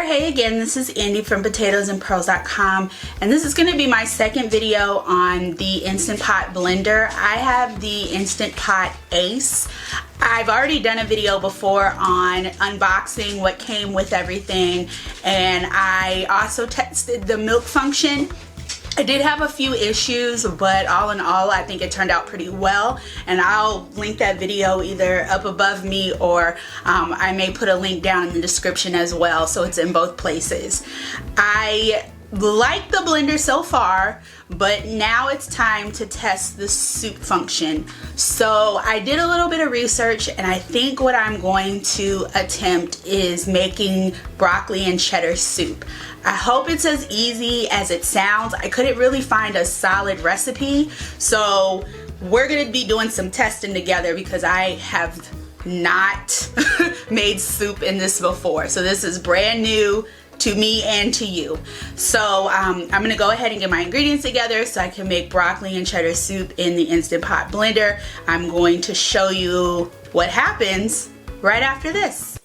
Hey again, this is Andy from potatoesandpearls.com, and this is going to be my second video on the Instant Pot blender. I have the Instant Pot Ace. I've already done a video before on unboxing what came with everything, and I also tested the milk function. I did have a few issues, but all in all, I think it turned out pretty well, and I'll link that video either up above me or I may put a link down in the description as well, so it's in both places. I like the blender so far, but now it's time to test the soup function. So I did a little bit of research, and I think what I'm going to attempt is making broccoli and cheddar soup. I hope it's as easy as it sounds. I couldn't really find a solid recipe, so we're gonna be doing some testing together because I have not made soup in this before. So this is brand new to me and to you. So I'm gonna go ahead and get my ingredients together so I can make broccoli and cheddar soup in the Instant Pot blender. I'm going to show you what happens right after this.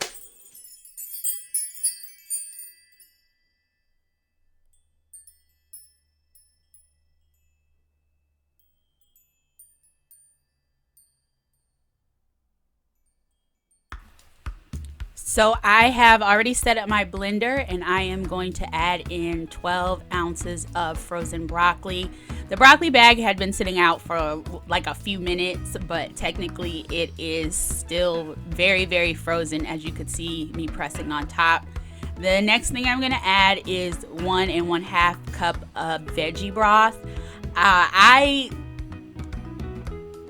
So I have already set up my blender, and I am going to add in 12 ounces of frozen broccoli. The broccoli bag had been sitting out for like a few minutes, but technically it is still very, very frozen, as you could see me pressing on top. The next thing I'm going to add is 1 1/2 cup of veggie broth. I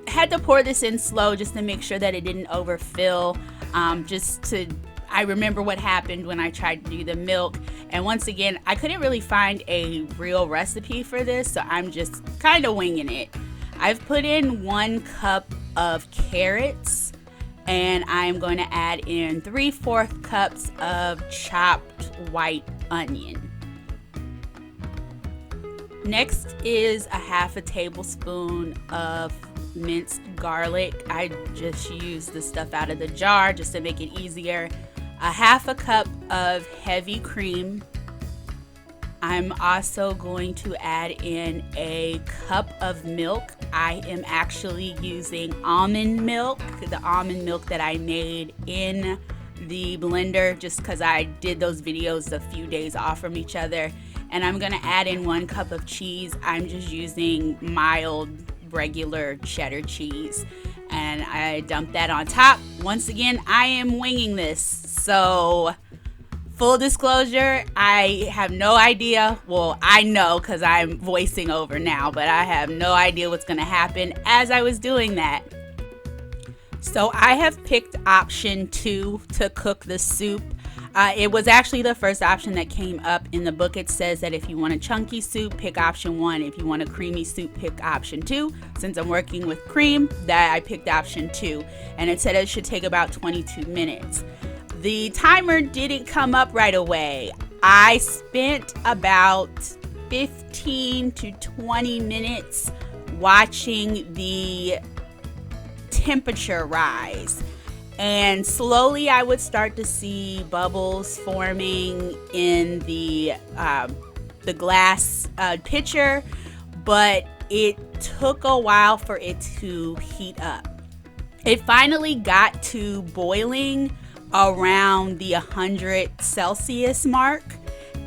had to pour this in slow just to make sure that it didn't overfill. I remember what happened when I tried to do the milk, and once again I couldn't really find a real recipe for this, so I'm just kind of winging it. I've put in 1 cup of carrots, and I'm going to add in 3/4 cups of chopped white onion. Next is a 1/2 tablespoon of minced garlic. I just use the stuff out of the jar just to make it easier. A 1/2 cup of heavy cream. I'm also going to add in a cup of milk. I am actually using almond milk, the almond milk that I made in the blender just because I did those videos a few days off from each other. And I'm gonna add in 1 cup of cheese. I'm just using mild regular cheddar cheese, and I dump that on top. Once again, I am winging this, so full disclosure, I have no idea. Well, I know because I'm voicing over now, but I have no idea what's going to happen as I was doing that. So I have picked option 2 to cook the soup. It was actually the first option that came up in the book. It says that if you want a chunky soup, pick option 1. If you want a creamy soup, pick option 2. Since I'm working with cream, that I picked option 2. And it said it should take about 22 minutes. The timer didn't come up right away. I spent about 15 to 20 minutes watching the temperature rise. And slowly I would start to see bubbles forming in the glass pitcher, but it took a while for it to heat up. It finally got to boiling around the 100 Celsius mark,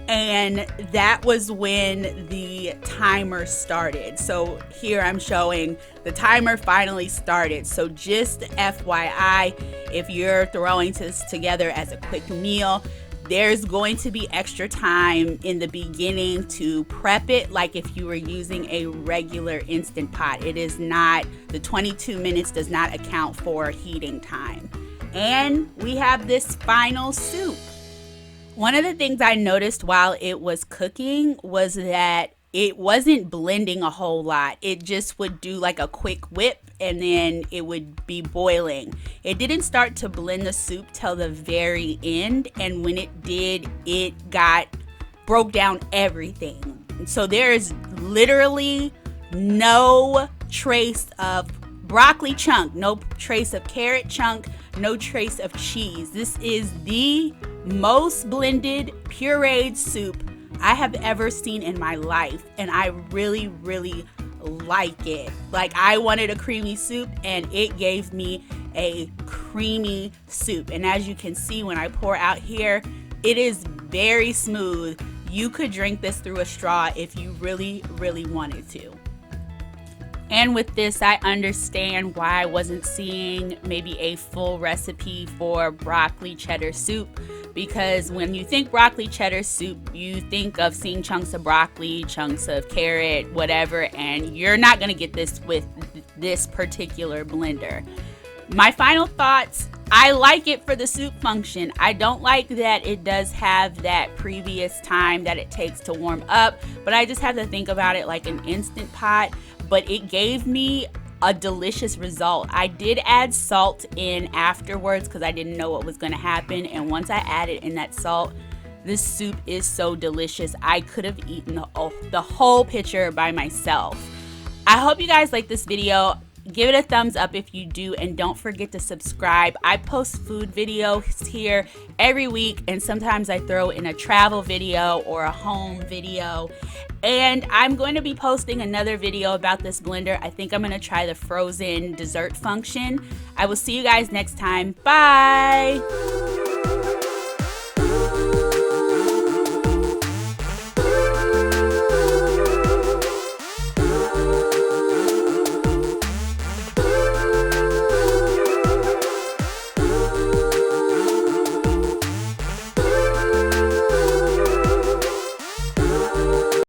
and that was when the timer started. So here I'm showing the timer finally started. So just FYI, if you're throwing this together as a quick meal, there's going to be extra time in the beginning to prep it like if you were using a regular Instant Pot. It is not, the 22 minutes does not account for heating time. And we have this final soup. One of the things I noticed while it was cooking was that it wasn't blending a whole lot. It just would do like a quick whip and then it would be boiling. It didn't start to blend the soup till the very end, and when it did, it broke down everything. So there is literally no trace of broccoli chunk, no trace of carrot chunk, no trace of cheese. This is the most blended pureed soup I have ever seen in my life, and I really like it. Like, I wanted a creamy soup and it gave me a creamy soup. And as you can see, when I pour out here, it is very smooth. You could drink this through a straw if you really wanted to. And with this, I understand why I wasn't seeing maybe a full recipe for broccoli cheddar soup, because when you think broccoli cheddar soup, you think of seeing chunks of broccoli, chunks of carrot, whatever, and you're not going to get this with this particular blender. My final thoughts: I like it for the soup function. I don't like that it does have that previous time that it takes to warm up, but I just have to think about it like an Instant Pot. But it gave me a delicious result. I did add salt in afterwards because I didn't know what was going to happen, and once I added in that salt, this soup is so delicious. I could have eaten the whole pitcher by myself. I hope you guys like this video. Give it a thumbs up if you do, and don't forget to subscribe. I post food videos here every week, and sometimes I throw in a travel video or a home video. And I'm going to be posting another video about this blender. I think I'm going to try the frozen dessert function. I will see you guys next time. Bye!